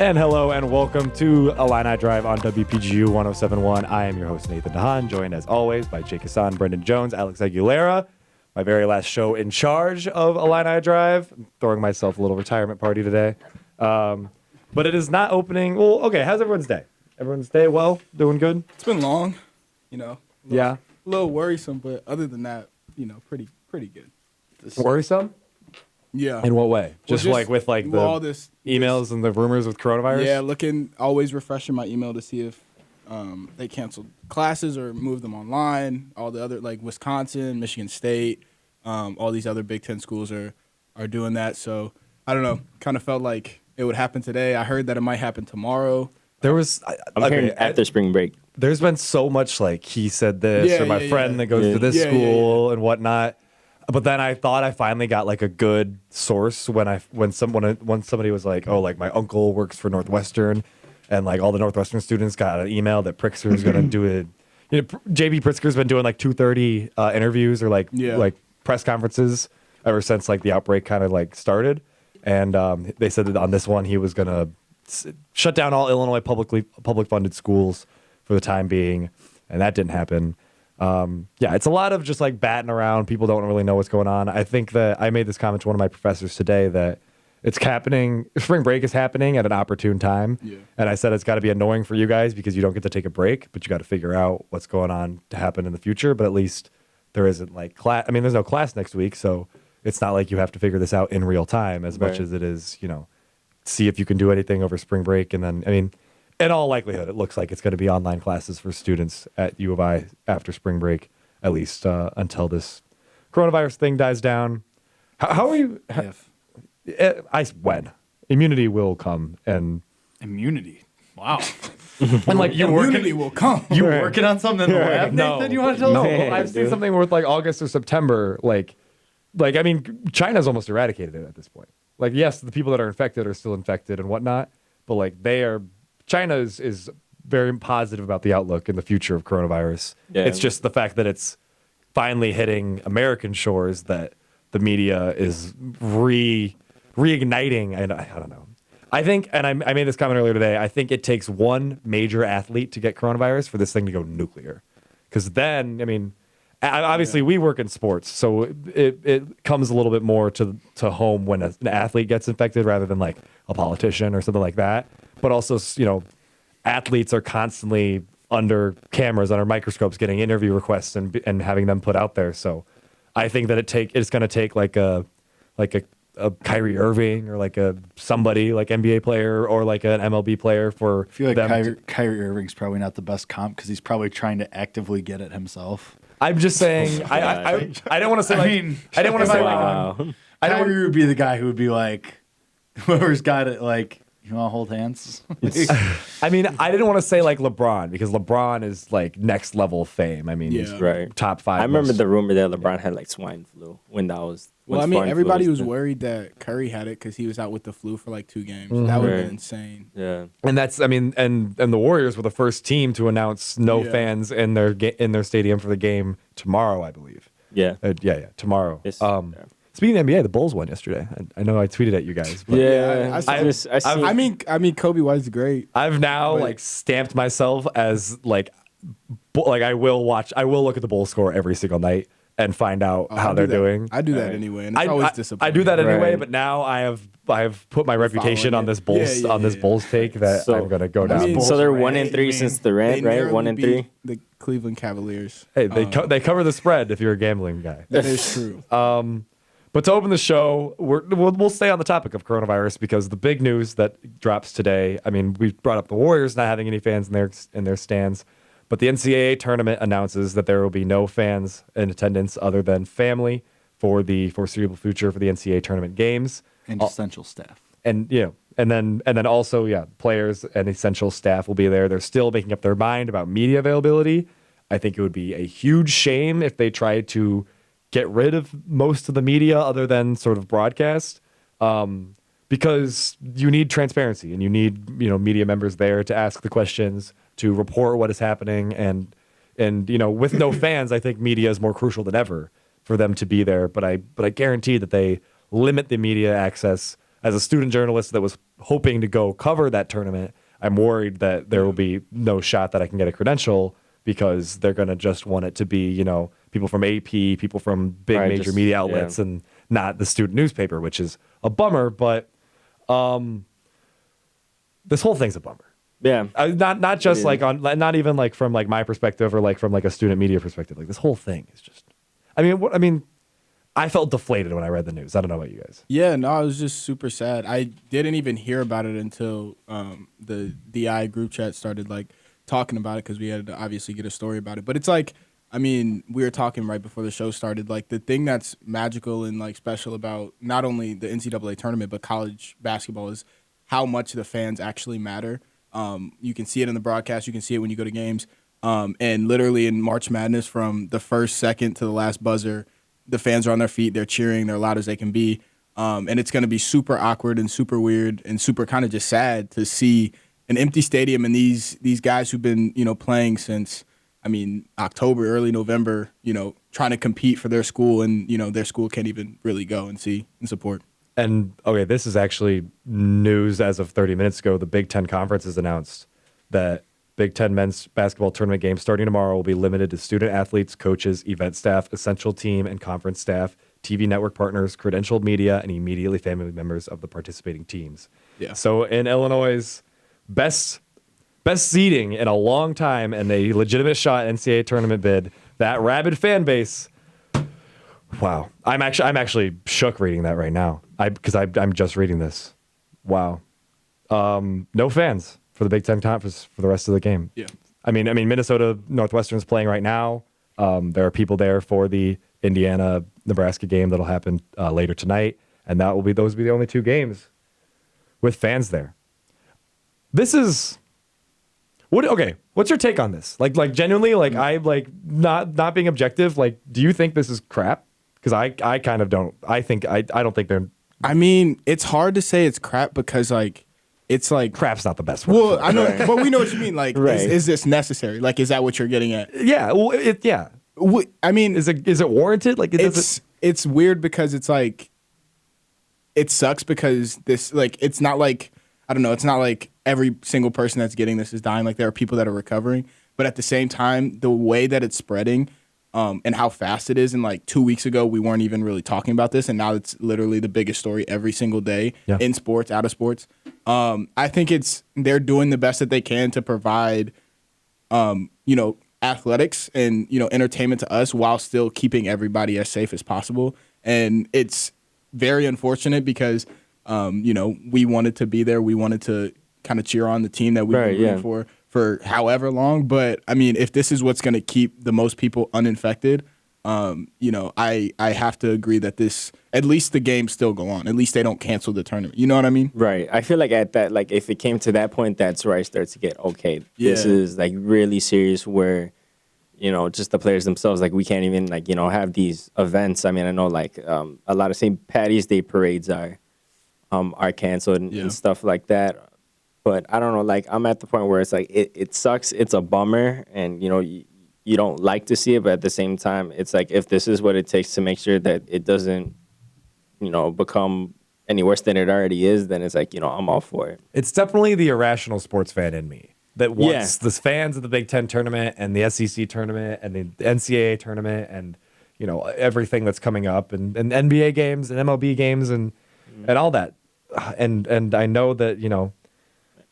And hello and welcome to Illini Drive on WPGU 107.1. I am your host, Nathan DeHaan, joined as always by Jake Hasan, Brendyn Jones, Alex Aguilera. My very last show in charge of Illini Drive. I'm throwing myself a little retirement party today. But it is not opening. Well, okay, how's everyone's day? Everyone's day well? Doing good? It's been long, a little worrisome, but other than that, pretty good. Worrisome? Yeah. In what way? Just like with like the all this emails and the rumors with coronavirus? Yeah, always refreshing my email to see if they canceled classes or moved them online. All the other, like Wisconsin, Michigan State, all these other Big Ten schools are doing that. So, I don't know, kind of felt like it would happen today. I heard that it might happen tomorrow. There was... I'm hearing after spring break. There's been so much like he said this or my friend that goes to this school and whatnot. But then I thought I finally got like a good source when somebody was like, oh, like my uncle works for Northwestern, and like all the Northwestern students got an email that Pritzker's going to do it. JB Pritzker's been doing like 2:30 interviews or like press conferences ever since like the outbreak kind of like started, and they said that on this one he was going to shut down all Illinois public funded schools for the time being, and that didn't happen. It's a lot of just like batting around. People don't really know what's going on. I think that I made this comment to one of my professors today that it's happening. Spring break is happening at an opportune time. Yeah. And I said it's got to be annoying for you guys because you don't get to take a break, but you got to figure out what's going on to happen in the future. But at least there isn't like class. I mean, there's no class next week, so it's not like you have to figure this out in real time as much as it is, see if you can do anything over spring break. And then, I mean, in all likelihood, it looks like it's going to be online classes for students at U of I after spring break, at least until this coronavirus thing dies down. How are you? When immunity will come and immunity. Wow. And like immunity will come. You working on something in the lab? No, Nathan, you want to tell us? No, I've seen something with like August or September. Like I mean, China's almost eradicated it at this point. Like, yes, the people that are infected are still infected and whatnot, but like China is very positive about the outlook in the future of coronavirus. Yeah. It's just the fact that it's finally hitting American shores that the media is reigniting. And I don't know. I think, and I made this comment earlier today, I think it takes one major athlete to get coronavirus for this thing to go nuclear. Because then, I mean, obviously we work in sports, so it comes a little bit more to home when an athlete gets infected rather than like a politician or something like that. But also, athletes are constantly under cameras, under microscopes, getting interview requests and having them put out there. So I think that it's going to take like a Kyrie Irving or like somebody like NBA player or like an MLB player for. I feel like Kyrie Irving's probably not the best comp because he's probably trying to actively get it himself. I'm just saying. I didn't want to say. I didn't want to say like. Kyrie would be the guy who would be like, whoever's got it like. You want to hold hands? I mean, I didn't want to say like LeBron because LeBron is like next level fame. I mean, he's top 5. I remember the rumor that LeBron had like swine flu when that was. Well, I mean, everybody was worried that Curry had it because he was out with the flu for like 2 games. Mm-hmm. That would have been insane. Yeah, and that's, I mean, and the Warriors were the first team to announce no fans in their stadium for the game tomorrow, I believe. Yeah, tomorrow. Speaking of NBA, the Bulls won yesterday. I know I tweeted at you guys. But I mean, Kobe was great. I've now like stamped myself as like I will look at the Bulls score every single night and find out how they're doing. I do that anyway, and it's always disappointing. I do that anyway, but now I have put my reputation on this Bulls Bulls take that I'm gonna go down. I mean, so they're 1-3 since the rent, right? 1-3. The Cleveland Cavaliers. Hey, they cover the spread if you're a gambling guy. That is true. But to open the show, we'll stay on the topic of coronavirus because the big news that drops today. I mean, we brought up the Warriors not having any fans in their stands, but the NCAA tournament announces that there will be no fans in attendance other than family for the foreseeable future for the NCAA tournament games and essential staff. And and then also players and essential staff will be there. They're still making up their mind about media availability. I think it would be a huge shame if they tried to get rid of most of the media other than sort of broadcast, because you need transparency and you need media members there to ask the questions, to report what is happening, and with no fans, I think media is more crucial than ever for them to be there. But I guarantee that they limit the media access as a student journalist that was hoping to go cover that tournament, I'm worried that there will be no shot that I can get a credential because they're going to just want it to be, you know, people from AP, people from big major media outlets, and not the student newspaper, which is a bummer. But this whole thing's a bummer. Yeah, not just like not even like from like my perspective or like from like a student media perspective. Like this whole thing is just. I mean, I felt deflated when I read the news. I don't know about you guys. Yeah, no, I was just super sad. I didn't even hear about it until the DI group chat started like talking about it because we had to obviously get a story about it. But it's like, I mean, we were talking right before the show started. Like the thing that's magical and like special about not only the NCAA tournament but college basketball is how much the fans actually matter. You can see it in the broadcast. You can see it when you go to games. And literally in March Madness, from the first second to the last buzzer, the fans are on their feet. They're cheering. They're loud as they can be. And it's going to be super awkward and super weird and super kind of just sad to see an empty stadium and these guys who've been, you know, playing since, I mean, October, early November, you know, trying to compete for their school, and, you know, their school can't even really go and see and support. And, okay, this is actually news as of 30 minutes ago. The Big Ten Conference has announced that Big Ten men's basketball tournament games starting tomorrow will be limited to student athletes, coaches, event staff, essential team and conference staff, TV network partners, credentialed media, and immediately family members of the participating teams. Yeah. So in Illinois' best seeding in a long time and a legitimate shot NCAA tournament bid, that rabid fan base. Wow. I'm actually shook reading that right now. Because I'm just reading this. Wow. No fans for the Big Ten Conference for the rest of the game. Yeah. I mean, Minnesota Northwestern's playing right now. There are people there for the Indiana-Nebraska game that'll happen later tonight, and those will be the only two games with fans there. This is okay. What's your take on this? Like genuinely, like I like not being objective. Like, do you think this is crap? Because I kind of don't. I don't think they're. I mean, it's hard to say it's crap because like. It's like crap's not the best word. Well, I know, but we know what you mean. Like, right. Is this necessary? Like, is that what you're getting at? Yeah. Well, yeah. I mean, is it warranted? Like, it's weird because it's like, it sucks because this like it's not like I don't know. It's not like every single person that's getting this is dying. Like there are people that are recovering, but at the same time, the way that it's spreading. And how fast it is. And like 2 weeks ago, we weren't even really talking about this. And now it's literally the biggest story every single day in sports, out of sports. I think they're doing the best that they can to provide, you know, athletics and, you know, entertainment to us while still keeping everybody as safe as possible. And it's very unfortunate because, you know, we wanted to be there. We wanted to kind of cheer on the team that we were rooting for however long. But I mean, if this is what's going to keep the most people uninfected, you know, I have to agree that at least the games still go on. At least they don't cancel the tournament. You know what I mean? Right. I feel like at that, like if it came to that point, that's where I start to get, okay, this is like really serious where, you know, just the players themselves, like we can't even like, you know, have these events. I mean, I know like a lot of St. Patty's Day parades are canceled and stuff like that. But I don't know, like I'm at the point where it's like it sucks. It's a bummer, and you know you don't like to see it, but at the same time, it's like if this is what it takes to make sure that it doesn't, you know, become any worse than it already is, then it's like, you know, I'm all for it. It's definitely the irrational sports fan in me that wants the fans of the Big Ten tournament and the SEC tournament and the NCAA tournament and you know everything that's coming up and NBA games and MLB games and all that, and I know that you know.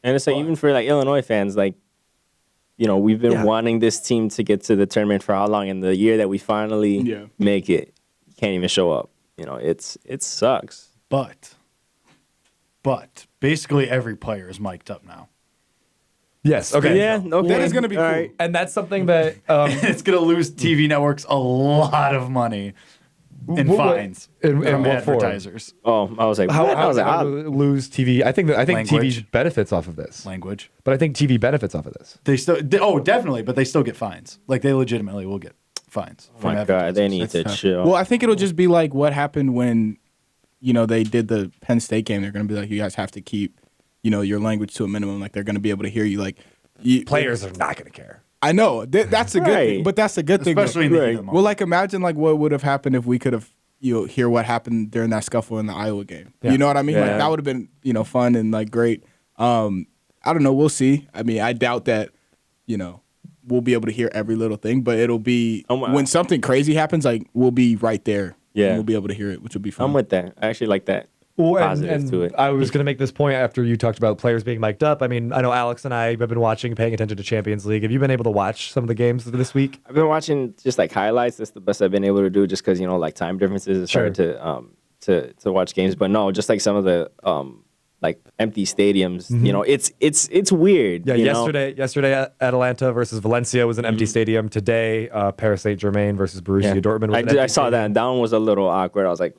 And it's like even for like Illinois fans, like, you know, we've been wanting this team to get to the tournament for how long? And the year that we finally make it, you can't even show up. You know, it sucks. But basically every player is mic'd up now. Yes. Okay. Yeah. Okay. That is going to be cool. Right. And that's something that it's going to lose TV networks a lot of money. In fines and from what advertisers. Oh, I was like, how lose TV? I think Language. TV benefits off of this. Language, but I think TV benefits off of this. They definitely, but they still get fines. Like they legitimately will get fines. Oh my God, they need to chill. Well, I think it'll just be like what happened when, you know, they did the Penn State game. They're going to be like, you guys have to keep, you know, your language to a minimum. Like they're going to be able to hear you. Like players are not going to care. I know that's a good thing, but that's a good thing. Especially in the heat of the moment. Well, like imagine like what would have happened if we could have, you hear what happened during that scuffle in the Iowa game. Yeah. You know what I mean? Yeah. Like that would have been, fun and like great. I don't know. We'll see. I mean, I doubt that, we'll be able to hear every little thing, but it'll be when something crazy happens, like we'll be right there. Yeah. And we'll be able to hear it, which will be fun. I'm with that. I actually like that. Well, Positive to it. I was going to make this point after you talked about players being mic'd up. I mean, I know Alex and I have been watching, paying attention to Champions League. Have you been able to watch some of the games this week? I've been watching just like highlights. That's the best I've been able to do, just because like time differences. It's hard to watch games. But no, just like some of the like empty stadiums. It's weird. Yeah, yesterday Atalanta versus Valencia was an empty stadium. Today, Paris Saint-Germain versus Borussia Dortmund was an empty I saw that, and that one was a little awkward. I was like,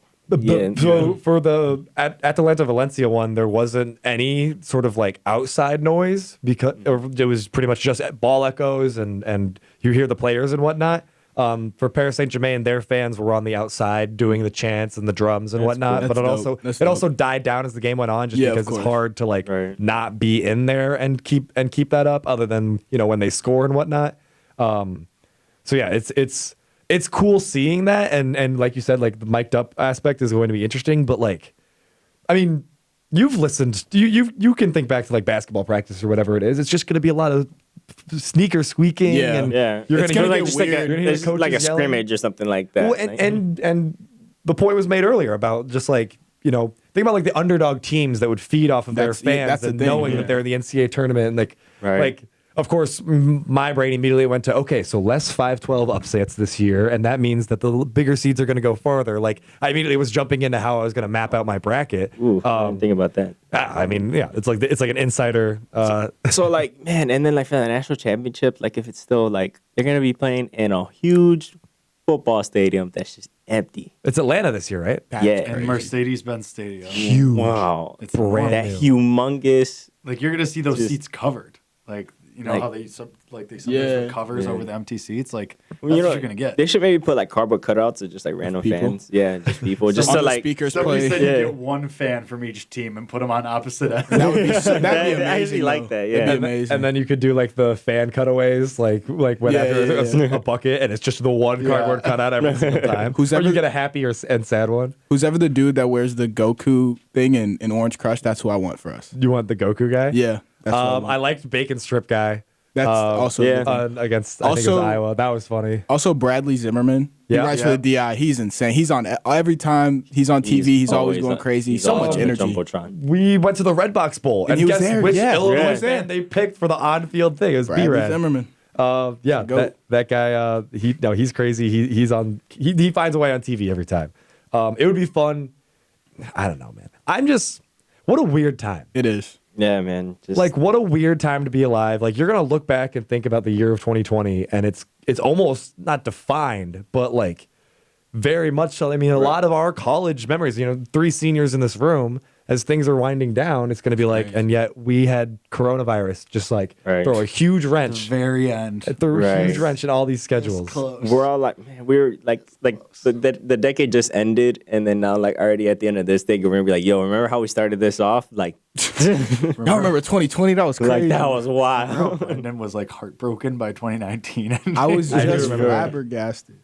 So for the Atalanta Valencia one, there wasn't any sort of like outside noise because it was pretty much just ball echoes and you hear the players and whatnot. For Paris Saint-Germain, their fans were on the outside doing the chants and the drums and whatnot. Cool. But it also died down as the game went on, just because it's hard to like not be in there and keep that up, other than when they score and whatnot. So yeah, it's cool seeing that, and like you said, like the mic'd up aspect is going to be interesting. But like, I mean, you've listened, you can think back to like basketball practice or whatever it is. It's just going to be a lot of sneaker squeaking. Yeah. You're It's going to gonna get get weird. like a scrimmage or something like that. Well, and the point was made earlier about just like, think about like the underdog teams that would feed off of their fans that's the and thing, knowing that they're in the NCAA tournament and like of course my brain immediately went to, okay, so less 5-12 upsets this year, and that means that the bigger seeds are going to go farther. Like I immediately was jumping into how I was going to map out my bracket. Ooh, I didn't think about that. I mean, yeah, it's like an insider. So like, man, and then like for the national championship, like if it's still like they're gonna be playing in a huge football stadium that's just empty. It's Atlanta this year, right? And Mercedes-Benz Stadium. Huge. Wow, It's brand that new. humongous. Like you're gonna see those Just- seats covered. Like how they sometimes put covers over the empty seats. Like that's what you're gonna get. They should maybe put like cardboard cutouts of just like random people? fans. Yeah, just people. Just On to the like. speakers Somebody play. said you get one fan from each team and put them on opposite ends. That'd be amazing. I actually like though. that, It'd yeah. be amazing. And then you could do like the fan cutaways, like when after a bucket, and it's just the one cardboard cutout every single time. Or you get a happy and sad one. Who's ever the dude that wears the Goku thing in Orange Crush? That's who I want for us. You want the Goku guy? Yeah. That's what I want. I liked Bacon Strip guy. That's also a good thing. Against I think it was Iowa. That was funny. Also, Bradley Zimmerman. He Yeah. writes for the DI. He's insane. He's on every time he's on TV. He's always going crazy. He's So always much on the energy. Jumbotron. We went to the Redbox Bowl, and he was guess there. which Yeah. Illinois Yeah. fan they picked for the on-field thing? It was Bradley B-Rad. Zimmerman. Yeah, Goat. that guy. He's crazy. He finds a way on TV every time. It would be fun. I don't know, man. What a weird time. It is. Yeah, man. Just Like, what a weird time to be alive. Like, you're gonna look back and think about the year of 2020, and it's almost not defined, but like very much so. I mean, a lot of our college memories. 3 seniors in this room. As things are winding down, it's going to be like, and yet we had coronavirus just like throw a huge wrench. Very end. Threw a huge wrench in all these schedules. we're all like, man, we're like the decade just ended, and then now like already at the end of this decade, we're gonna be like, yo, remember how we started this off? Like, Y'all remember 2020? That was crazy. like that was wild. Brendyn was like heartbroken by 2019. I was I do just remember that. flabbergasted.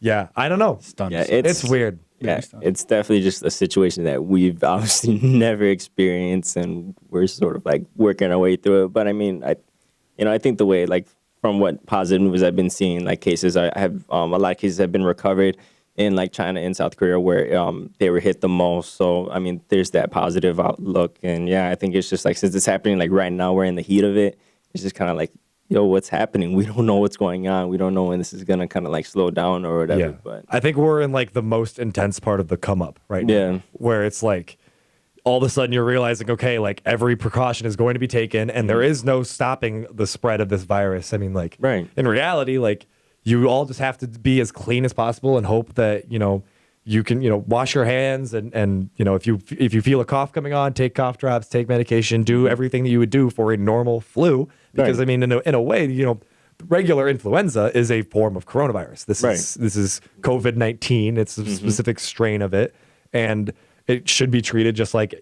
Yeah, I don't know. Stunned. Yeah, It's weird. Yeah, it's definitely just a situation that we've obviously never experienced, and we're sort of like working our way through it. But I mean, I think the way, like, from what positive news I've been seeing, like cases I have a lot of cases have been recovered in like China and South Korea where they were hit the most. So I mean, there's that positive outlook, and yeah, I think it's just like since it's happening like right now, we're in the heat of it. It's just kind of like, yo, what's happening? We don't know what's going on. We don't know when this is gonna kind of like slow down or whatever. Yeah, But I think we're in like the most intense part of the come up right now. Yeah. Where it's like all of a sudden you're realizing, okay, like every precaution is going to be taken, and there is no stopping the spread of this virus. I mean, like, in reality, like you all just have to be as clean as possible and hope that you can wash your hands and if you feel a cough coming on, take cough drops, take medication, do everything that you would do for a normal flu. Because I mean, in a way, regular influenza is a form of coronavirus. This is COVID-19. It's a specific strain of it, and it should be treated just like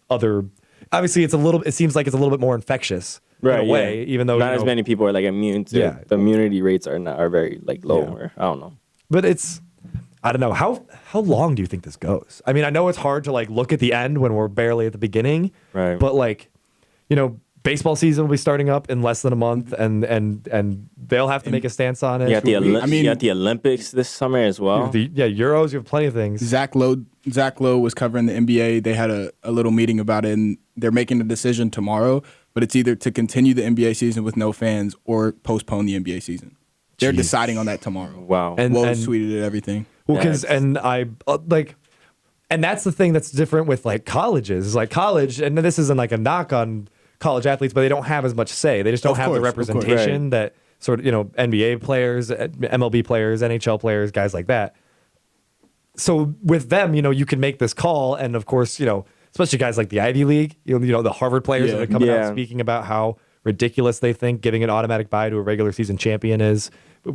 other. Obviously, it seems like it's a little bit more infectious in a way, even though not as many people are like immune to. Yeah. The immunity rates are very like low. Or, I don't know. But I don't know. How long do you think this goes? I mean, I know it's hard to like look at the end when we're barely at the beginning. Right. But like, baseball season will be starting up in less than a month, and they'll have to make a stance on it. You got the Olympics this summer as well. Euros. You have plenty of things. Zach Lowe was covering the NBA. They had a little meeting about it, and they're making a decision tomorrow. But it's either to continue the NBA season with no fans or postpone the NBA season. They're deciding on that tomorrow. Wow. And tweeted it, everything. Well, because and that's the thing that's different with like colleges. Like college, and this isn't like a knock on college athletes, but they don't have as much say. They just don't have the representation that sort of, NBA players, MLB players, NHL players, guys like that. So with them, you can make this call. And of course, especially guys like the Ivy League, the Harvard players that are coming out speaking about how ridiculous they think giving an automatic bye to a regular season champion is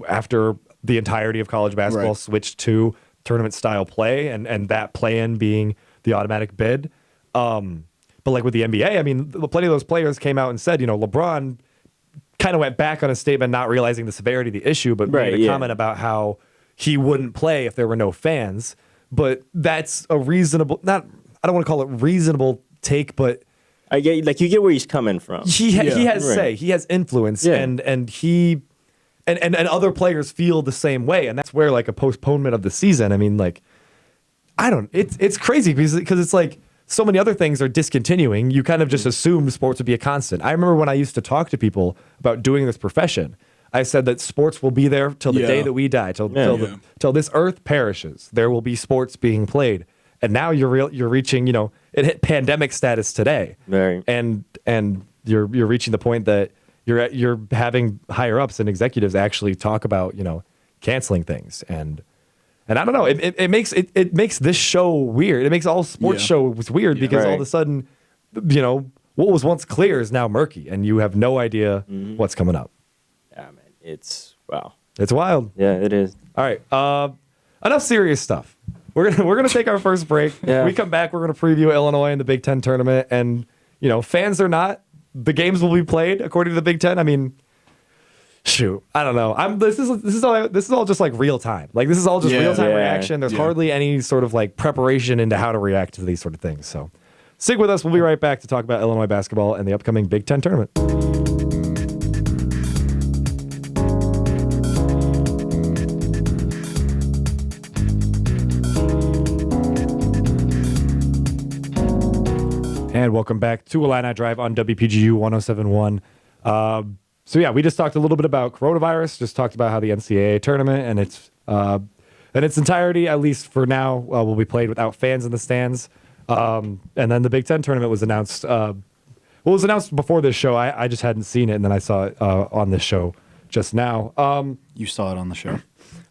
after the entirety of college basketball switched to tournament style play and that play-in being the automatic bid. But like with the NBA, I mean, plenty of those players came out and said, LeBron kind of went back on a statement, not realizing the severity of the issue, but made a comment about how he wouldn't play if there were no fans. But that's a reasonable, I don't want to call it reasonable take, but I get you get where he's coming from. He has say, he has influence, and other players feel the same way, and that's where like a postponement of the season. I mean, like it's crazy because it's like. So many other things are discontinuing. You kind of just assume sports would be a constant. I remember when I used to talk to people about doing this profession, I said that sports will be there till the day that we die, till this earth perishes. There will be sports being played. And now you're reaching, it hit pandemic status today. Right. And you're reaching the point that you're having higher ups and executives actually talk about, canceling things. And I don't know, it makes this show weird. It makes all sports shows weird because all of a sudden, what was once clear is now murky, and you have no idea what's coming up. Yeah, man, it's wow. It's wild. Yeah, it is. All right, enough serious stuff. We're gonna take our first break. Yeah. When we come back, we're gonna preview Illinois and the Big Ten tournament, and fans or not, the games will be played according to the Big Ten. I mean. Shoot, I don't know. This is all just like real time. Like this is all just real time reaction. There's hardly any sort of like preparation into how to react to these sort of things. So stick with us. We'll be right back to talk about Illinois basketball and the upcoming Big Ten tournament. And welcome back to Illini Drive on WPGU 107.1. So yeah, we just talked a little bit about coronavirus. Just talked about how the NCAA tournament and its entirety, at least for now, will be played without fans in the stands. And then the Big Ten tournament was announced. It was announced before this show. I just hadn't seen it, and then I saw it on this show just now. You saw it on the show.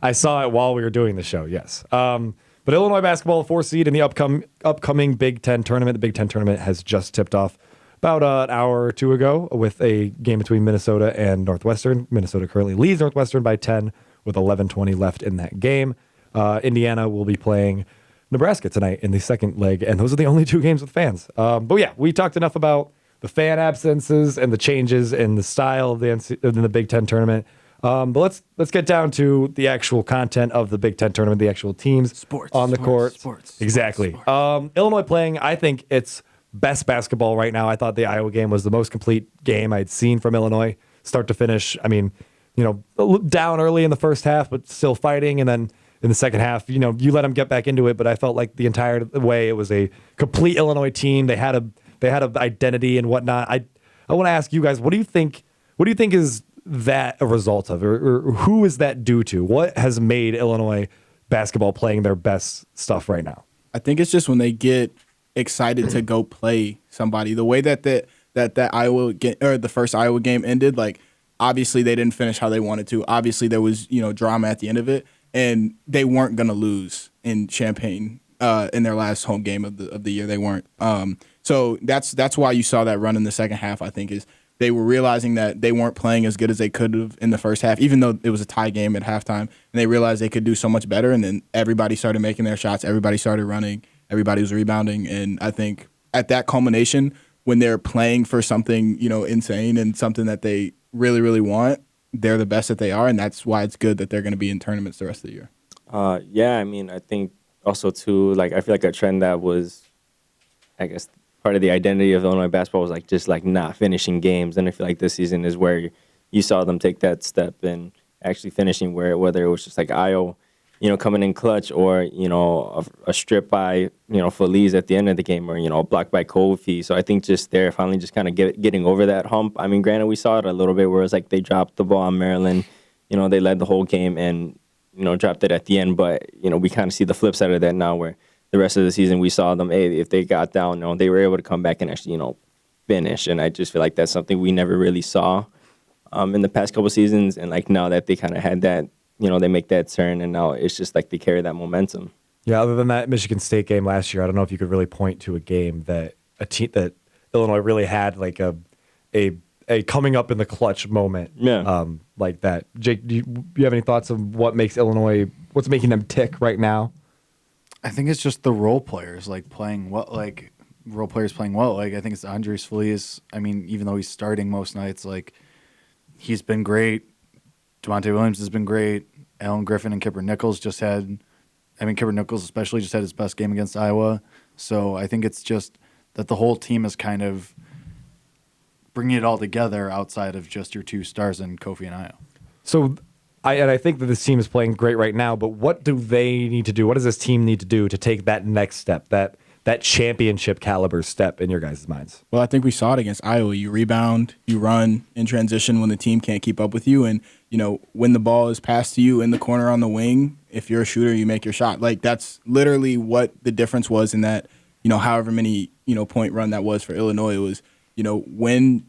I saw it while we were doing the show. Yes. But Illinois basketball, 4 seed in the upcoming Big Ten tournament. The Big Ten tournament has just tipped off about an hour or two ago with a game between Minnesota and Northwestern. Minnesota currently leads Northwestern by 10 with 11:20 left in that game. Indiana will be playing Nebraska tonight in the second leg, and those are the only two games with fans. But yeah, we talked enough about the fan absences and the changes in the style of the Big Ten tournament. But let's get down to the actual content of the Big Ten tournament, the actual teams on the court. Exactly. Illinois playing, I think it's best basketball right now. I thought the Iowa game was the most complete game I'd seen from Illinois, start to finish. I mean, down early in the first half, but still fighting. And then in the second half, you let them get back into it. But I felt like the entire way it was a complete Illinois team. They had a identity and whatnot. I want to ask you guys, what do you think is that a result of, or who is that due to? What has made Illinois basketball playing their best stuff right now? I think it's just when they get excited to go play somebody. The way that Iowa game, or the first Iowa game ended, like obviously they didn't finish how they wanted to. Obviously there was drama at the end of it, and they weren't gonna lose in Champaign in their last home game of the year. They weren't. So that's why you saw that run in the second half. I think is they were realizing that they weren't playing as good as they could have in the first half, even though it was a tie game at halftime, and they realized they could do so much better. And then everybody started making their shots. Everybody started running. Everybody was rebounding, and I think at that culmination, when they're playing for something, insane and something that they really, really want, they're the best that they are, and that's why it's good that they're going to be in tournaments the rest of the year. Yeah, I mean, I think also too, like I feel like a trend that was, I guess, part of the identity of Illinois basketball was like just like not finishing games, and I feel like this season is where you saw them take that step and actually finishing whether it was just like Io, coming in clutch, or a strip by Feliz at the end of the game, or a block by Kofi. So I think just they're finally just kind of getting over that hump. I mean, granted, we saw it a little bit where it's like they dropped the ball on Maryland, they led the whole game and dropped it at the end, but we kind of see the flip side of that now, where the rest of the season we saw them, hey, if they got down, they were able to come back and actually finish. And I just feel like that's something we never really saw in the past couple seasons. And like now that they kind of had that, they make that turn, and now it's just like they carry that momentum. Yeah, other than that Michigan State game last year, I don't know if you could really point to a game that Illinois really had like a coming up in the clutch moment. Yeah. Like that. Jake, do you have any thoughts of what's making them tick right now? I think it's just the role players playing well. Like role players playing well. Like I think it's Andres Feliz. I mean, even though he's starting most nights, like he's been great. Devontae Williams has been great. Alan Griffin and Kipper Nichols Kipper Nichols especially just had his best game against Iowa. So I think it's just that the whole team is kind of bringing it all together outside of just your two stars in Kofi and Io. So I think that this team is playing great right now, but what do they need to do? What does this team need to do to take that next step, that championship caliber step in your guys' minds? Well, I think we saw it against Iowa. You rebound, you run in transition when the team can't keep up with you, and when the ball is passed to you in the corner on the wing, if you're a shooter, you make your shot. Like that's literally what the difference was in that, however many point run that was for Illinois. It was when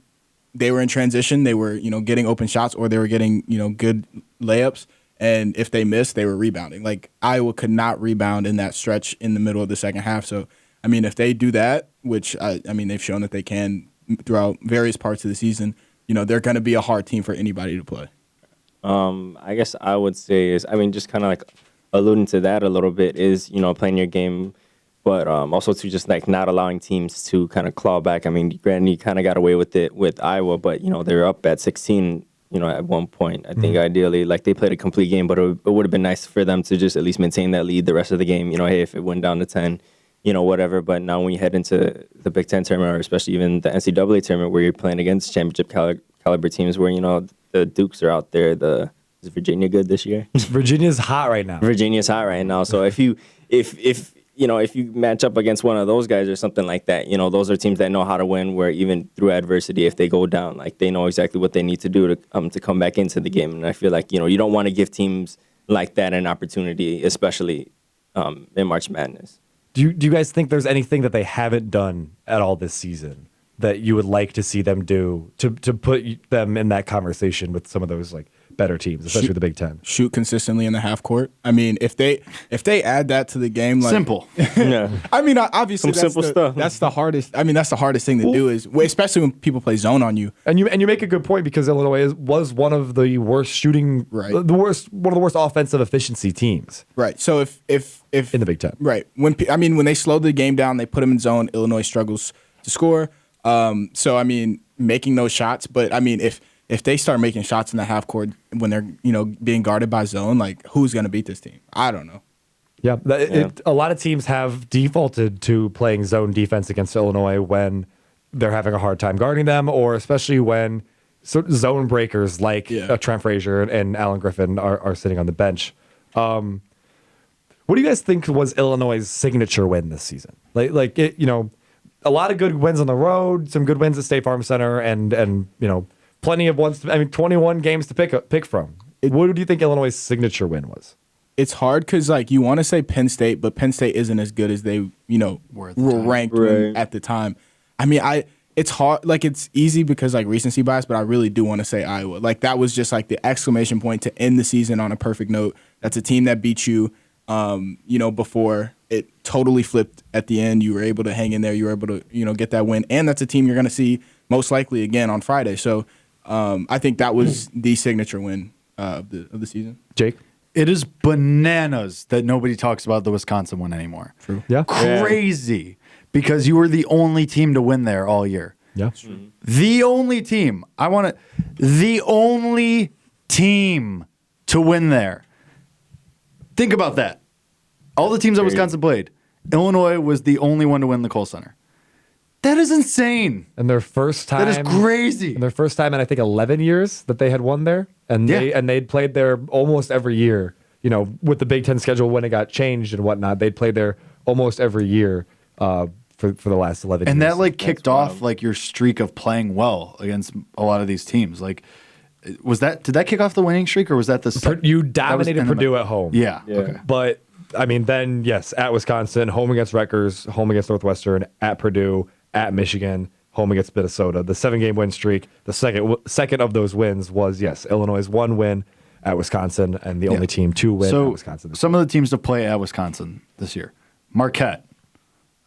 they were in transition, they were getting open shots, or they were getting good layups, and if they missed, they were rebounding. Like Iowa could not rebound in that stretch in the middle of the second half. So I mean, if they do that, which I mean they've shown that they can throughout various parts of the season, they're going to be a hard team for anybody to play. I guess I would say just kind of like alluding to that a little bit is playing your game, but also to just like not allowing teams to kind of claw back. I mean, granted, you kind of got away with it with Iowa, but they're up at 16. At one point, I think ideally, like they played a complete game, but it would have been nice for them to just at least maintain that lead the rest of the game. Hey, if it went down to 10, whatever. But now when you head into the Big Ten tournament, or especially even the NCAA tournament, where you're playing against championship caliber teams, where the Dukes are out there. Is Virginia good this year? Virginia's hot right now. Virginia's hot right now. So if you match up against one of those guys or something like that, those are teams that know how to win, where even through adversity, if they go down, like they know exactly what they need to do to come back into the game. And I feel like, you don't want to give teams like that an opportunity, especially in March Madness. Do you guys think there's anything that they haven't done at all this season that you would like to see them do to put them in that conversation with some of those like better teams, especially the Big Ten? Shoot consistently in the half court. I mean, if they add that to the game, like simple. Yeah. I mean, obviously Some simple stuff. That's the hardest. I mean, that's the hardest thing to do, is especially when people play zone on you. And you make a good point, because Illinois was one of the worst shooting, one of the worst offensive efficiency teams. Right. So if in the Big Ten, right, when they slowed the game down, they put them in zone. Illinois struggles to score. So I mean, making those shots, but I mean, if they start making shots in the half court when they're being guarded by zone, like who's going to beat this team? I don't know. Yeah, a lot of teams have defaulted to playing zone defense against Illinois when they're having a hard time guarding them, or especially when zone breakers like Trent Frazier and Alan Griffin are sitting on the bench. What do you guys think was Illinois' signature win this season? Like a lot of good wins on the road, some good wins at State Farm Center, and plenty of ones. 21 games to pick from. What do you think Illinois' signature win was? It's hard because like you want to say Penn State, but Penn State isn't as good as they were ranked at the time. I mean, it's hard. Like it's easy because like recency bias, but I really do want to say Iowa. Like that was just like the exclamation point to end the season on a perfect note. That's a team that beat you. Before it totally flipped at the end. You were able to hang in there. You were able to, get that win. And that's a team you're going to see most likely again on Friday. So I think that was the signature win of the season. Jake? It is bananas that nobody talks about the Wisconsin one anymore. True. Yeah. Crazy. Because you were the only team to win there all year. Yeah. The only team. The only team to win there. Think about that. All the teams that Wisconsin played, Illinois was the only one to win the Kohl Center. That is insane. And their first time. That is crazy. And their first time in I think 11 years that they had won there, and they'd played there almost every year. You know, with the Big Ten schedule when it got changed and whatnot, they'd played there almost every year for the last 11 years. And that like kicked off like your streak of playing well against a lot of these teams. Like, did that kick off the winning streak, or was that the you dominated Purdue at home? Yeah. Okay. But I mean, then yes, at Wisconsin, home against Rutgers, home against Northwestern, at Purdue, at Michigan, home against Minnesota. The 7-game win streak. The second of those wins was Illinois' 1 win at Wisconsin, and the only team to win at Wisconsin. Some of the teams to play at Wisconsin this year: Marquette.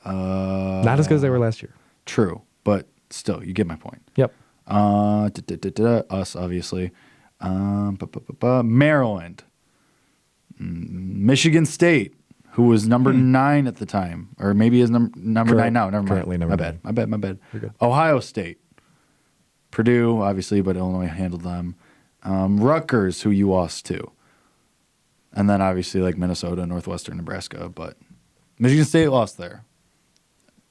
Not as good as they were last year. True, but still, you get my point. Yep. Us, obviously. Maryland. Michigan State, who was number 9 at the time, or maybe is number 9 now. Never mind. Currently number 9. My bad. Ohio State. Purdue, obviously, but Illinois handled them. Rutgers, who you lost to. And then, obviously, like Minnesota, Northwestern, Nebraska. But Michigan State lost there.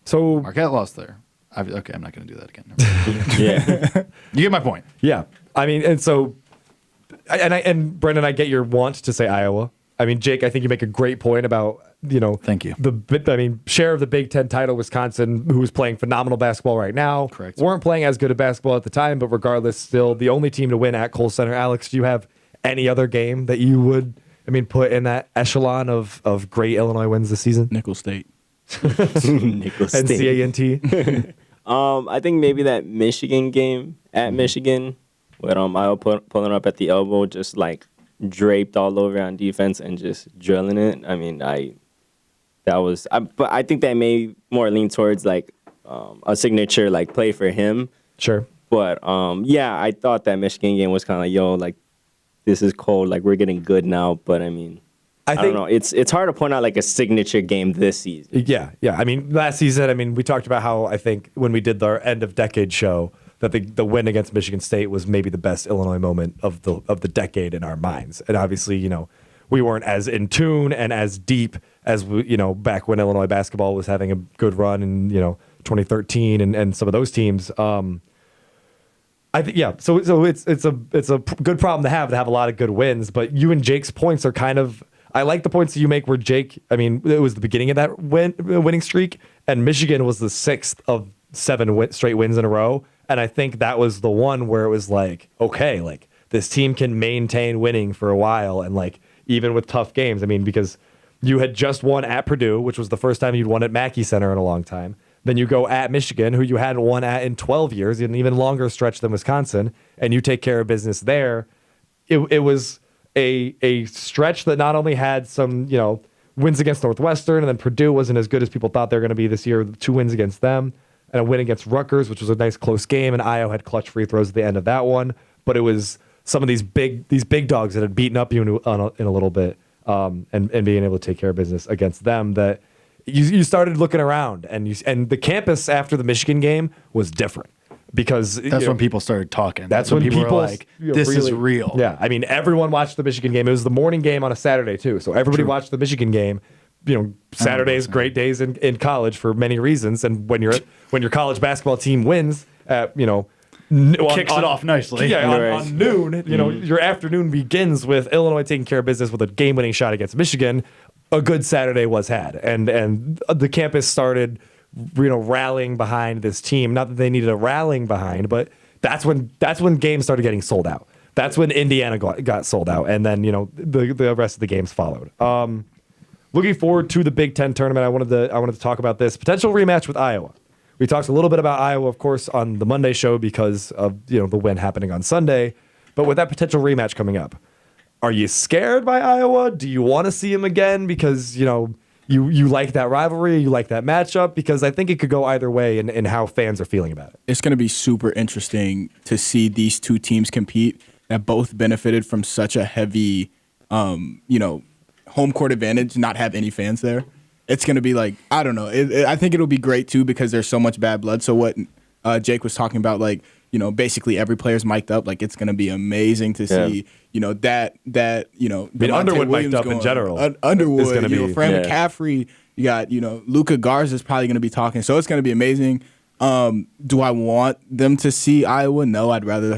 So Marquette lost there. Okay, I'm not going to do that again. You get my point. Yeah. I mean, and so, and Brendyn, I get your want to say Iowa. I mean, Jake, I think you make a great point about, thank you. Share of the Big Ten title, Wisconsin, who's playing phenomenal basketball right now. Correct. Weren't playing as good at basketball at the time, but regardless, still the only team to win at Kohl Center. Alex, do you have any other game that you would, put in that echelon of great Illinois wins this season? Nickel State. NCANT. I think maybe that Michigan game at Michigan, with Iowa pulling up at the elbow, just like draped all over on defense and just drilling it. I mean, but I think that may more lean towards like a signature like play for him. Sure. But I thought that Michigan game was kind of like, this is cold. Like, we're getting good now. But I mean, I don't know. It's hard to point out like a signature game this season. Yeah. I mean, last season, we talked about how I think when we did our end of decade show that the win against Michigan State was maybe the best Illinois moment of the decade in our minds. And obviously, we weren't as in tune and as deep as back when Illinois basketball was having a good run in 2013 and some of those teams. I think So it's a good problem to have a lot of good wins. But you and Jake's points are kind of. I like the points that you make where Jake, it was the beginning of that winning streak, and Michigan was the 6th of 7 straight wins in a row. And I think that was the one where it was like, okay, like this team can maintain winning for a while. And like, even with tough games, because you had just won at Purdue, which was the first time you'd won at Mackey Center in a long time. Then you go at Michigan, who you hadn't won at in 12 years, an even longer stretch than Wisconsin, and you take care of business there. It was a stretch that not only had some, wins against Northwestern, and then Purdue wasn't as good as people thought they were going to be this year, 2 wins against them, and a win against Rutgers, which was a nice close game, and Iowa had clutch free throws at the end of that one. But it was some of these big dogs that had beaten up you in a little bit, and being able to take care of business against them that you started looking around, and the campus after the Michigan game was different. Because that's when people started talking. That's when people were like, "This is real." Yeah, everyone watched the Michigan game. It was the morning game on a Saturday too, so everybody watched the Michigan game. Saturdays, great days in college for many reasons. And when your college basketball team wins, kicks it off nicely. Yeah, on noon, your afternoon begins with Illinois taking care of business with a game-winning shot against Michigan. A good Saturday was had, and the campus started. Rallying behind this team. Not that they needed a rallying behind, but that's when games started getting sold out. That's when Indiana got sold out, and then the rest of the games followed. Looking forward to the Big Ten tournament. I wanted to talk about this potential rematch with Iowa. We talked a little bit about Iowa, of course, on the Monday show because of the win happening on Sunday, but with that potential rematch coming up, are you scared by Iowa? Do you want to see them again because You like that rivalry, you like that matchup, because I think it could go either way in how fans are feeling about it. It's going to be super interesting to see these two teams compete that both benefited from such a heavy, home court advantage, not have any fans there. It's going to be like, I don't know. I think it'll be great, too, because there's so much bad blood. So what Jake was talking about, like, basically every player's mic'd up. Like, it's going to be amazing to see, that Underwood Williams mic'd up in general. Underwood, is gonna be, Fran McCaffrey, you got, Luka Garza's probably going to be talking. So it's going to be amazing. Do I want them to see Iowa? No, I'd rather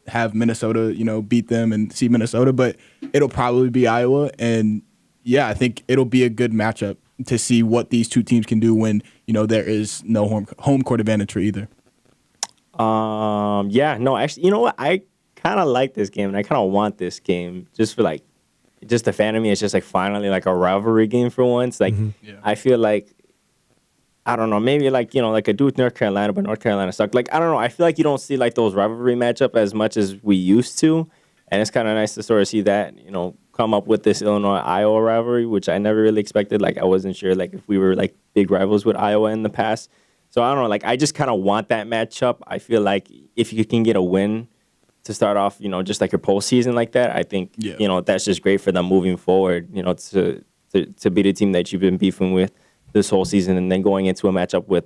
have Minnesota, beat them and see Minnesota, but it'll probably be Iowa. And yeah, I think it'll be a good matchup to see what these two teams can do when, there is no home court advantage for either. Yeah, no, actually, you know what? I kind of like this game, and I kind of want this game just for just the fan of me. It's just finally a rivalry game for once. I feel like, I don't know, maybe like a Duke North Carolina, but North Carolina sucked. I don't know. I feel like you don't see those rivalry matchup as much as we used to, and it's kind of nice to sort of see that come up with this Illinois-Iowa rivalry, which I never really expected. I wasn't sure if we were big rivals with Iowa in the past. So I don't know. I just kind of want that matchup. I feel like if you can get a win to start off, just your postseason like that, I think that's just great for them moving forward. To be the team that you've been beefing with this whole season, and then going into a matchup with,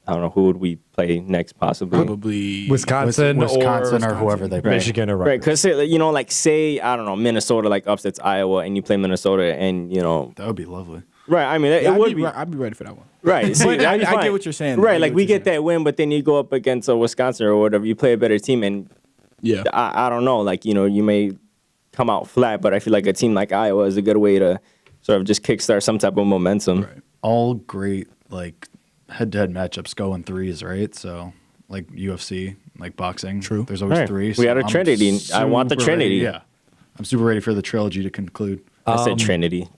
I don't know, who would we play next possibly? Probably Wisconsin or whoever they play. Michigan or right. Because say I don't know, Minnesota upsets Iowa, and you play Minnesota, and that would be lovely. Right. I mean, I'd be ready for that one. Right. See, I get what you're saying. Right. We get that win, but then you go up against Wisconsin or whatever. You play a better team, and I don't know. You may come out flat, but I feel like a team like Iowa is a good way to sort of just kickstart some type of momentum. Right. All great head-to-head matchups go in threes, right? So UFC, boxing. True. There's always three. We had a Trinity. I want the Trinity. Yeah. I'm super ready for the trilogy to conclude. I said trilogy.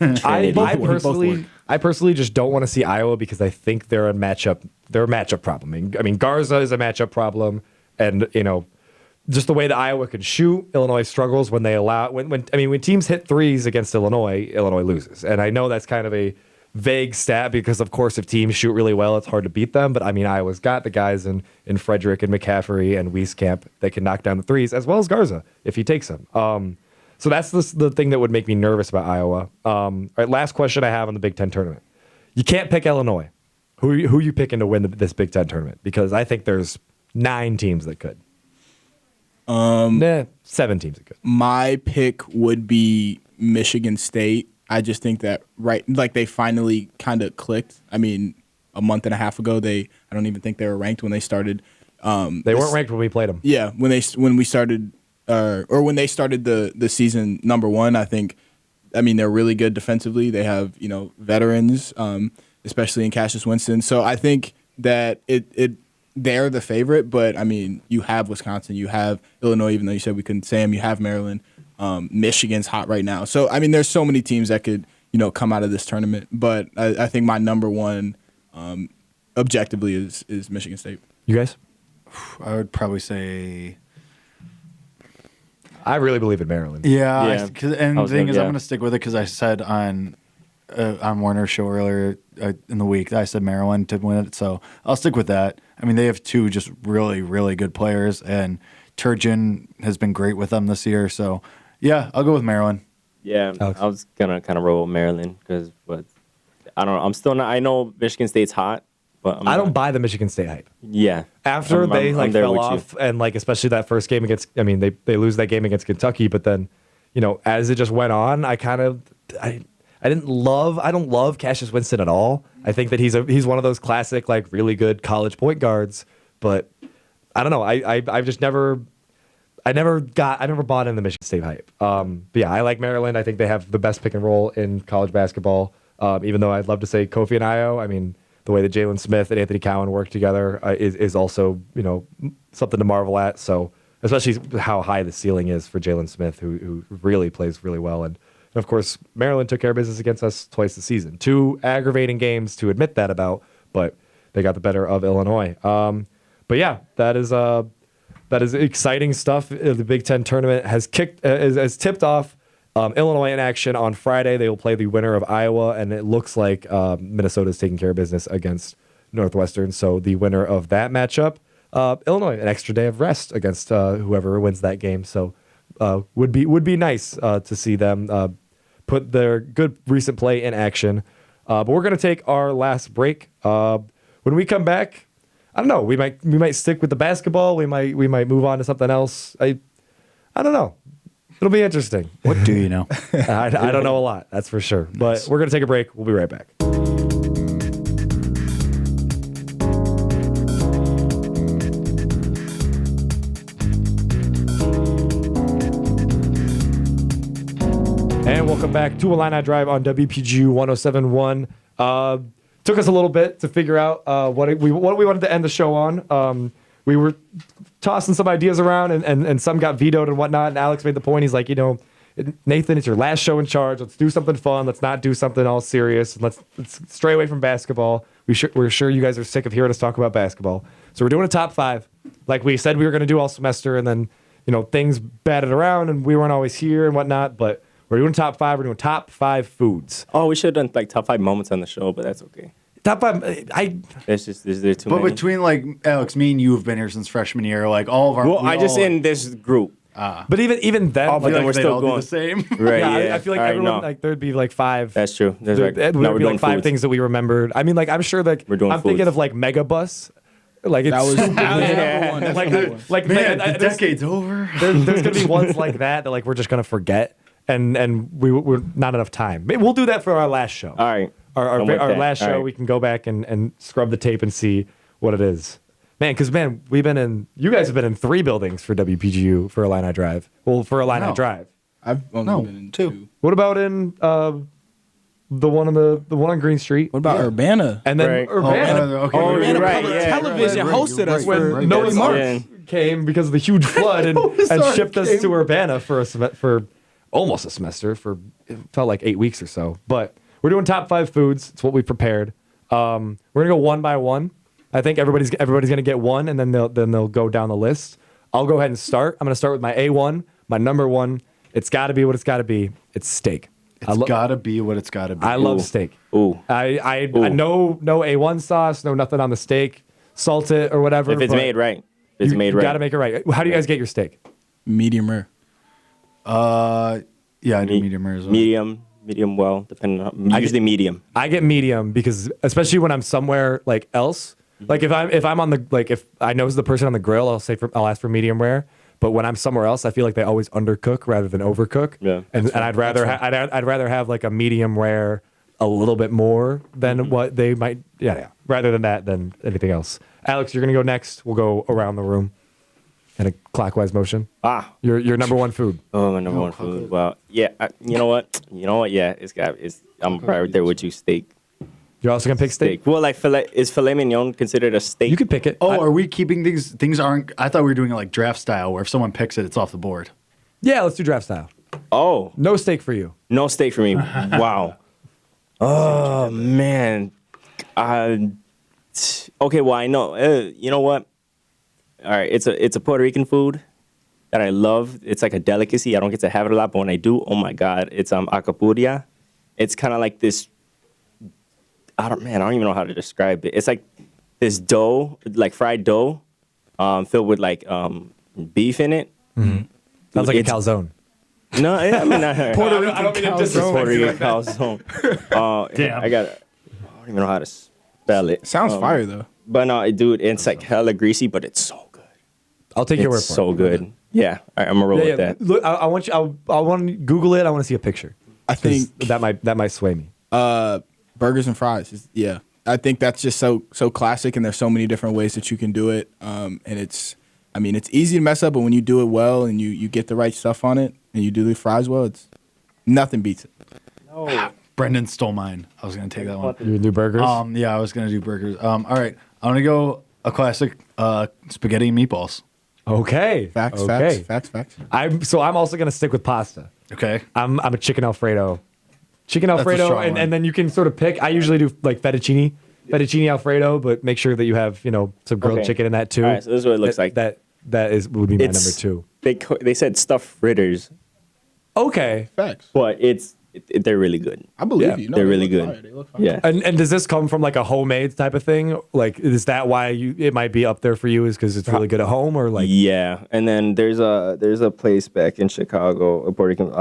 I personally just don't want to see Iowa because I think they're a matchup problem. I mean, Garza is a matchup problem, and just the way that Iowa can shoot, Illinois struggles when they allow when teams hit threes against Illinois loses. And I know that's kind of a vague stat because of course if teams shoot really well, it's hard to beat them. But Iowa's got the guys in Frederick and McCaffrey and Wieskamp that can knock down the threes, as well as Garza if he takes them. So that's the thing that would make me nervous about Iowa. All right, last question I have on the Big Ten tournament. You can't pick Illinois. Who are you picking to win this Big Ten tournament? Because I think there's 9 teams that could. 7 teams that could. My pick would be Michigan State. I just think that they finally kind of clicked. I mean, a month and a half ago, I don't even think they were ranked when they started. They weren't ranked when we played them. Yeah, when we started. Or when they started the season number 1, they're really good defensively. They have veterans, especially in Cassius Winston. So I think that they're the favorite. But you have Wisconsin, you have Illinois. Even though you said we couldn't say them, you have Maryland. Michigan's hot right now. So there's so many teams that could come out of this tournament. But I think my number 1, objectively, is Michigan State. You guys? I would probably say. I really believe in Maryland. Yeah. And the thing is, I'm going to stick with it because I said on Warner's show earlier in the week that I said Maryland to win it. So I'll stick with that. They have 2 just really, really good players, and Turgeon has been great with them this year. So, yeah, I'll go with Maryland. Yeah, Alex? I was going to kind of roll with Maryland but I don't know. I'm still not – I know Michigan State's hot. But I don't buy the Michigan State hype. Yeah. After they fell off, and especially that first game against, they lose that game against Kentucky, but then, as it just went on, I don't love Cassius Winston at all. I think that he's one of those classic really good college point guards, but I don't know. I've just never bought into the Michigan State hype. But yeah, I like Maryland. I think they have the best pick and roll in college basketball. Even though I'd love to say Kofi and Io, the way that Jalen Smith and Anthony Cowan work together is also, something to marvel at. So especially how high the ceiling is for Jalen Smith, who really plays really well. And of course, Maryland took care of business against us twice this season. 2 aggravating games to admit that about, but they got the better of Illinois. But yeah, that is exciting stuff. The Big Ten tournament has tipped off. Illinois in action on Friday. They will play the winner of Iowa, and it looks like Minnesota is taking care of business against Northwestern. So the winner of that matchup, Illinois, an extra day of rest against whoever wins that game. So would be nice to see them put their good recent play in action. But we're going to take our last break. When we come back, I don't know. We might stick with the basketball. We might move on to something else. I don't know. It'll be interesting. What do you know? I don't know a lot. That's for sure. But we're gonna take a break. We'll be right back. And welcome back to Illini Drive on WPGU 107.1. Took us a little bit to figure out what we wanted to end the show on. We were tossing some ideas around, and some got vetoed and whatnot. And Alex made the point. He's like, Nathan, it's your last show in charge. Let's do something fun. Let's not do something all serious. Let's stray away from basketball. We're sure you guys are sick of hearing us talk about basketball. So we're doing a top 5, like we said we were going to do all semester. And then things batted around, and we weren't always here and whatnot. But we're doing top 5. We're doing top 5 foods. Oh, we should have done like top 5 moments on the show, but that's okay. Top 5. There's too But many. between like Alex, me and you have been here since freshman year. Like all of our. Well, I just in this group. But even then, Oh, but then we're still going the same. Right. yeah, Yeah. I feel like All right, everyone no. there'd be like 5. That's true. There's There like would no, we're be doing like 5 foods. things that we remembered. I mean, like I'm sure like We're doing I'm thinking foods. of like Megabus. Like it's That was super that was big. number one. That's like number one. like Man, man, the decade's over. there's gonna be ones like that like we're just gonna forget, and we're not enough time. Maybe we'll do that for our last show. All right. Our I'm with that. last All show, right. we can go back and scrub the tape and see what it is. Man, because you guys have been in 3 buildings for WPGU for Illini Drive. Well, for Illini No. Drive. I've only been in 2. What about in the one on Green Street? What about Urbana? And then Right. Urbana. Okay. Oh, Urbana you're right, Public yeah. Television Right, hosted you're us right, for right. Noah 3 Marks months. came because of the huge flood and Sorry, shipped us came. to Urbana for almost a semester, for it felt like 8 weeks or so. But we're doing top 5 foods. It's what we prepared. We're gonna go one by one. I think everybody's gonna get one, and then they'll go down the list. I'll go ahead and start. I'm gonna start with my A1, my number 1. It's got to be what it's got to be. It's steak. It's gotta be what it's gotta be. I love steak. Ooh. I Ooh. no A1 sauce, no nothing on the steak. Salt it or whatever. If it's but made right. If it's made you right. gotta make it right. How do you guys get your steak? Medium rare. Yeah, I do medium rare as well. Medium well, depending on usually medium. I get medium because especially when I'm somewhere like else, like if I'm on the if I know the person on the grill, I'll ask for medium rare. But when I'm somewhere else, I feel like they always undercook rather than overcook. Yeah, and I'd rather I'd rather have like a medium rare a little bit more than what they might. Yeah. Rather than that than anything else. Alex, you're gonna go next. We'll go around the room in a clockwise motion. Your number 1 food. Oh, my number 1 food. Well, yeah. You know what? Yeah, I'm right there with you. Steak. You're also gonna pick steak. Well, like is filet mignon considered a steak? You could pick it. Oh, are we keeping these things? I thought we were doing it like draft style, where if someone picks it, it's off the board. Yeah, let's do draft style. Oh, No steak for you. no steak for me. Wow. Oh man. Okay. Well, I know. You know what? All right. It's a Puerto Rican food that I love. It's like a delicacy. I don't get to have it a lot, but when I do, oh my god, it's acapuria. It's kind of like this. I don't even know how to describe it. It's like this dough, like fried dough, filled with like beef in it. Mm-hmm. Sounds like a It's- calzone. No, I mean, Puerto Rican I don't mean to calzone. disrespect Puerto you Rican like that. calzone. Damn. I don't even know how to spell it. Sounds fire though. But no, dude, it's like hella greasy, but it's so good. I'll take your word It's for so it. good. Yeah, all right, I'm gonna roll with that. Look, I want you. I want to Google it. I want to see a picture. I 'Cause think that might sway me. burgers and fries. Yeah, I think that's just so classic, and there's so many different ways that you can do it. And it's easy to mess up, but when you do it well and you get the right stuff on it and you do the fries well, it's nothing beats it. Brendan stole mine. I was gonna take that one. You gonna do burgers? Yeah, I was gonna do burgers. All right, I'm gonna go a classic spaghetti and meatballs. Okay. Facts. I'm also gonna stick with pasta. Okay. I'm a chicken Alfredo. Chicken a Alfredo, strong one. and then you can sort of pick. I usually do like fettuccine Alfredo, but make sure that you have some grilled Okay. chicken in that too. All right, so this is what it looks like. That would be my number It's- 2. They said stuffed fritters, Okay. Facts. but they're really good. I believe Yeah, you. No, they're they really look good. fire. They look fire. Yeah. And does this come from like a homemade type of thing? Like, is that why it might be up there for you? Is because it's really good at home, or like? Yeah, and then there's a place back in Chicago, a Puerto Rican.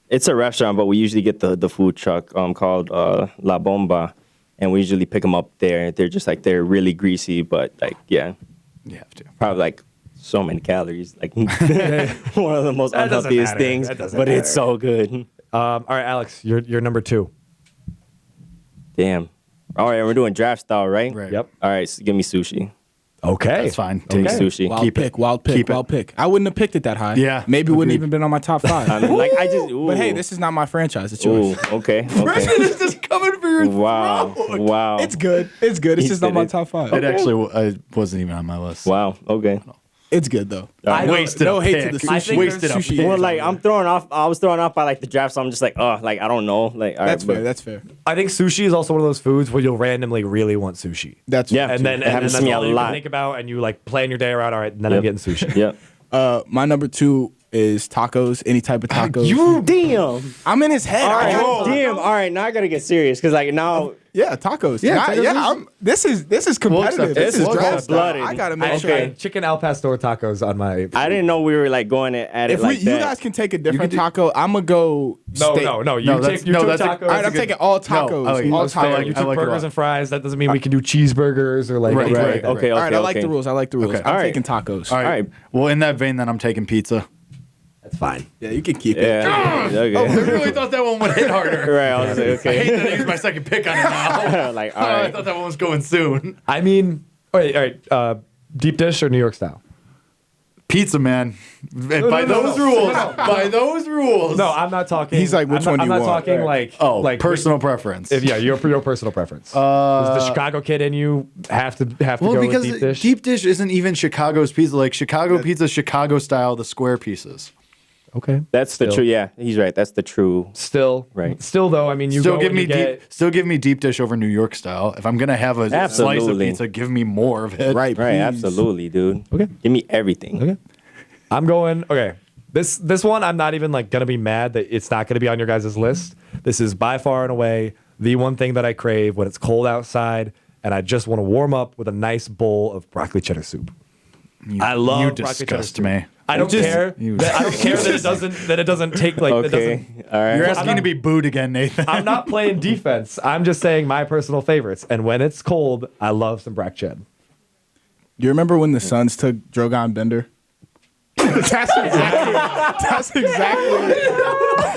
It's a restaurant, but we usually get the food truck called La Bomba, and we usually pick them up there. They're just like they're really greasy, but like yeah, You have to. probably like so many calories. Like one of the most That doesn't unhealthiest matter. things, That doesn't but it's matter. so good. All right, Alex, you're number 2. Damn. All right, we're doing draft style, right? Right. Yep. All right, so give me sushi. Okay. That's fine. Give me Take it. sushi. Wild Keep pick, it. wild pick, Keep it. wild pick. I wouldn't have picked it that high. Yeah, Maybe wouldn't agreed. even been on my top 5. I mean, like I just. Ooh. But hey, this is not my franchise. It's Ooh, yours. okay. It's just coming for your Wow. throat. Wow. It's good. It's good. It's He just not said my it. top 5. It actually wasn't even on my list. Wow. Okay. It's good though. I Wasted no a hate pick. to the I sushi. think Wasted there's a sushi. pick. Well, like I'm thrown off. I was thrown off by like the draft, so I'm just like, oh, like I don't know. Like all That's right, fair. That's fair. I think sushi is also one of those foods where you'll randomly really want sushi. That's Yeah. And then It happens that's to me a all you lot. can think about, and you like plan your day around. All right, and then Yep. I'm getting sushi. Yeah. My number 2 is tacos. Any type of tacos. You damn. I'm in his head. All I right. gotta- Damn. All right. Now I gotta get serious because like now. Yeah, tacos. Yeah, Nah, tacos yeah. is- this is competitive. accept it. This is It's draft style. cold-blooded. I gotta I make sure. tried chicken al pastor tacos on my. I didn't know we were like going at it If like you that. guys can take a different taco, I'm gonna go. No, steak. no. You No, take that's- you no, took that's a- tacos. All right, I'm good- taking all No, tacos. I like it. all That's fair. tacos. You I took like it a burgers lot. and fries. That doesn't mean we can do cheeseburgers or like. Right, anything right, like that. Okay. All right, I okay. like the rules. I like the rules. Okay. I'm All right. taking tacos. All right. All right. Well, in that vein, then I'm taking pizza. That's fine. Yeah, you can keep it. Yeah. I Okay. really thought that one would hit harder. Right. I was like, I okay. hate that I used my second pick on it now. Like all I right. thought that one was going soon. I mean, all right. Deep dish or New York style? Pizza, man. And by those rules, by those rules. No, I'm not talking. He's like, which I'm one not, do you I'm not want? talking like. Oh, like personal preference. If, yeah, your personal preference. Does the Chicago kid in you have to Well, go because with deep dish? deep dish isn't even Chicago's pizza. Like Chicago pizza, Chicago style, the square pieces. Okay. That's the Still. true. Yeah, he's right. That's the true. Still, Right. Still, though, I mean, you Still go give and me you get, still give me deep dish over New York style. If I'm gonna have a slice of Absolutely. pizza, give me more of it. Right, Right. please. Absolutely, dude. Okay. Give me everything. Okay. I'm going. Okay. This one, I'm not even like gonna be mad that it's not gonna be on your guys' list. This is by far and away the one thing that I crave when it's cold outside and I just want to warm up with a nice bowl of broccoli cheddar soup. I love You broccoli cheddar disgust soup. me. I don't care. you- I don't care that it doesn't take like that Okay. doesn't. All right. You're I'm asking not- to be booed again, Nathan. I'm not playing defense. I'm just saying my personal favorites. And when it's cold, I love some brack ched. Do you remember when the Suns took Drogon Bender? That's exactly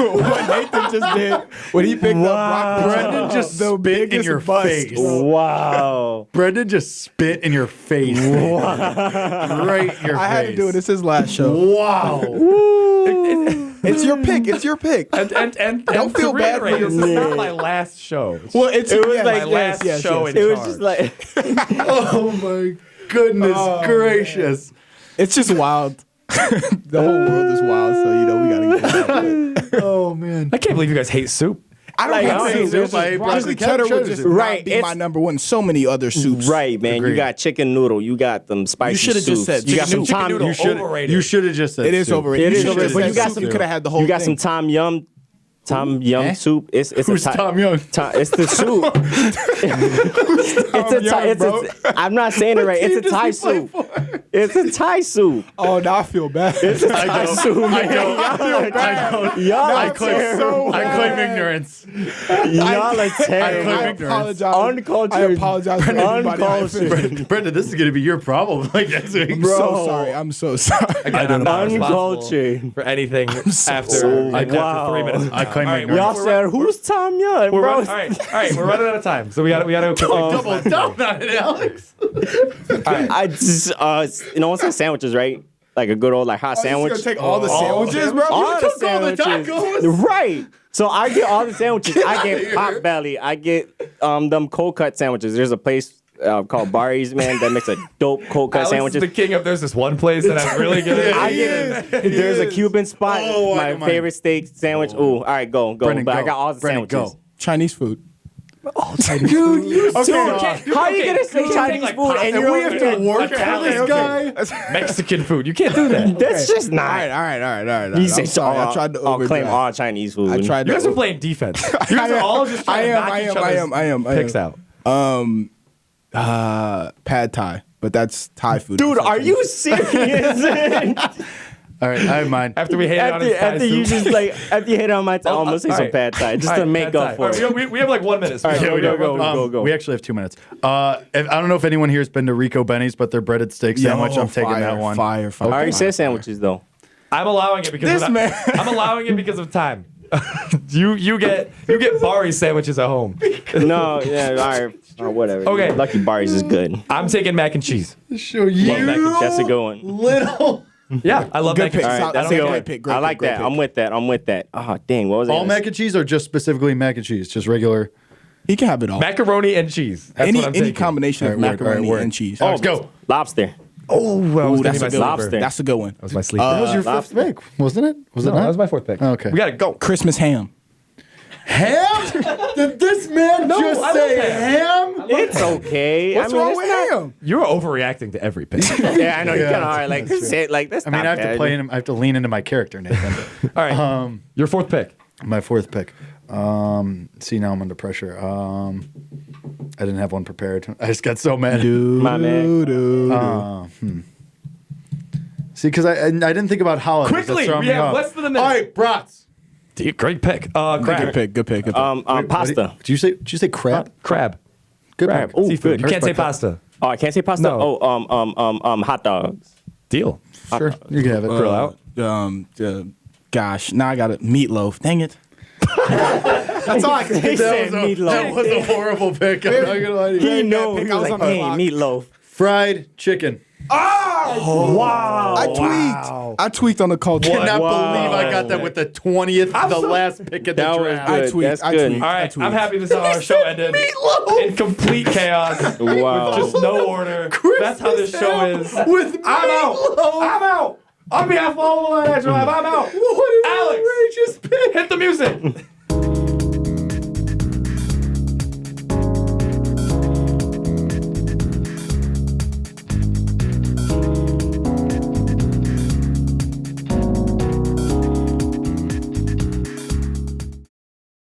what Nathan just did when he picked up Brock Brendan just spit in your face. Wow. Brendan just spit in your face. Right in your face. I had to do it. It's his last show. Wow. It's your pick. It's your pick. And Don't feel to bad for reiterate, this is yourself. not my last show. Well, it's It was yeah, like my last show in It was charge. just like. Oh my goodness gracious. It's just wild. The whole world is wild, so you know we gotta get it out there. Oh man. I can't believe you guys hate soup. I don't Like, hate I don't soup. hate soup. Broccoli Broccoli cheddar would cheddar just soup. Right, not be my it's- number one. So many other soups. Right, man. Agreed. You got chicken noodle. You got them spicy should've just soups. said you got chicken some noodle. tom. Chicken noodle. Overrated. You should have just said It is soup. overrated. It You is should've overrated. just But you said got soup. some- You could have had the whole You got thing. some tom yum. Tom yum soup. It's Who's a Tom Young? It's the soup. I'm not saying it right. It's a Thai soup. It's a Thai soup. Oh, now I feel bad. It's a Thai soup. Y'all I are claim terrible. ignorance. Y'all are terrible. I ignorance. apologize. Uncultured. I apologize for anybody I offended. Uncultured. Brendan, this is gonna be your problem. Like next week. I'm so sorry. I'm so sorry. Again, I'm not responsible Uncultured. for anything after, sorry. after Wow. 3 minutes. I claim All right, ignorance. Y'all said, who's Tom Young, We're bro? all right. We're running out of time, so we got to Double down on it, Alex. I just, what's the sandwiches, right? Like a good old like hot You're sandwich. gonna take all the sandwiches, bro? all the took all the sandwiches. tacos. Right. So I get all the sandwiches. I get pot belly. I get them cold cut sandwiches. There's a place called Barry's, man, that makes a dope cold cut Alex is sandwiches. the king of. There's this one place that I'm really good at. I get there's a Cuban spot. Oh, I my don't mind. favorite steak sandwich. Ooh, all right, go. Brendan, But I go. got all the Brendan, sandwiches. go. Chinese food. Dude, you Dude, how are you gonna say you can't Chinese like food and pasta. you're We over have here? to work for Italian, this guy. Mexican food. You can't do that. That's just All not. right, all right. You I'm say sorry. I I'll- tried to I'll claim overdraft. all Chinese food. I tried You to. guys are playing defense. You guys are all just trying to knock each other's picks out. Pad Thai, but that's Thai food. Dude, are you serious? All right, I have mine. After we hated on his Thai after you soup. just like after you hate on my Thai, I'm gonna say all some right. pad Thai just All to right, make pad up Thai. for All it. right, we have like 1 minute. All right, Yeah, go. We actually have 2 minutes. I don't know if anyone here has been to Rico Benny's, but their breaded steak sandwich, I'm taking that one. Fire. I already said sandwiches though. I'm allowing it because I'm allowing it because of time. you get Bari sandwiches at home. No, yeah, all right, or whatever. Okay. Lucky Barry's is good. I'm taking mac and cheese. Show you, That's a good one. little. Yeah, I love Good mac and pick. cheese. All right, that's I a don't good care. one. pick, great I pick, like great that. pick. I'm with that. Oh, dang, what was it? All mac and cheese or just specifically mac and cheese? Just regular. He can have it all. Macaroni and cheese. That's what I'm Any taking. combination of All right, word, macaroni all right, and cheese. Let's go. Lobster. Oh, That's a good one. Lobster. That's a good one. That was my sleeper. That was your Lobster. fifth pick, wasn't it? Was it No, not? that was my fourth pick. Okay. We gotta go. Christmas ham. Ham? Did this man just I say love ham? It's okay. What's wrong with ham? You're overreacting to every pick. Yeah, I know you Yeah, kind of are like say it like that's. I mean, not I have to bad. play him. I have to lean into my character, Nathan. All right. Your fourth pick. My fourth pick. See, now I'm under pressure. I didn't have one prepared. I just got so mad. My man. See, because I didn't think about holidays. Quickly, That's throwing we me have off. less than a minute. All right, brats. Dude, great pick. Crab. Good pick. Pasta. Did you say crab? Crab. Good crab. pick. Ooh, Seafood. good. You can't say Respect that. pasta. Oh, I can't say pasta. No. Oh, hot dogs. Deal. Sure, you can have it. Grill out. Gosh, now I got it. Meatloaf. Dang it. That's all I can He think. said meatloaf. That was a horrible pick. I'm not gonna lie to you. He knows. pick. He I was was like, on the hey, clock. meatloaf. Fried chicken. Wow. I tweaked. I tweaked on the culture. Cannot Wow. believe I got that with the 20th, the last pick of the That was draft. good. I tweaked. That's I good. tweaked. All right. I'm happy this is how our show ended. In complete chaos. Wow. Just no order. That's how this show is. With I'm out. meatloaf. I'm out. On behalf of all of the Natural Live, I'm out. What an Alex. outrageous pick. Hit the music.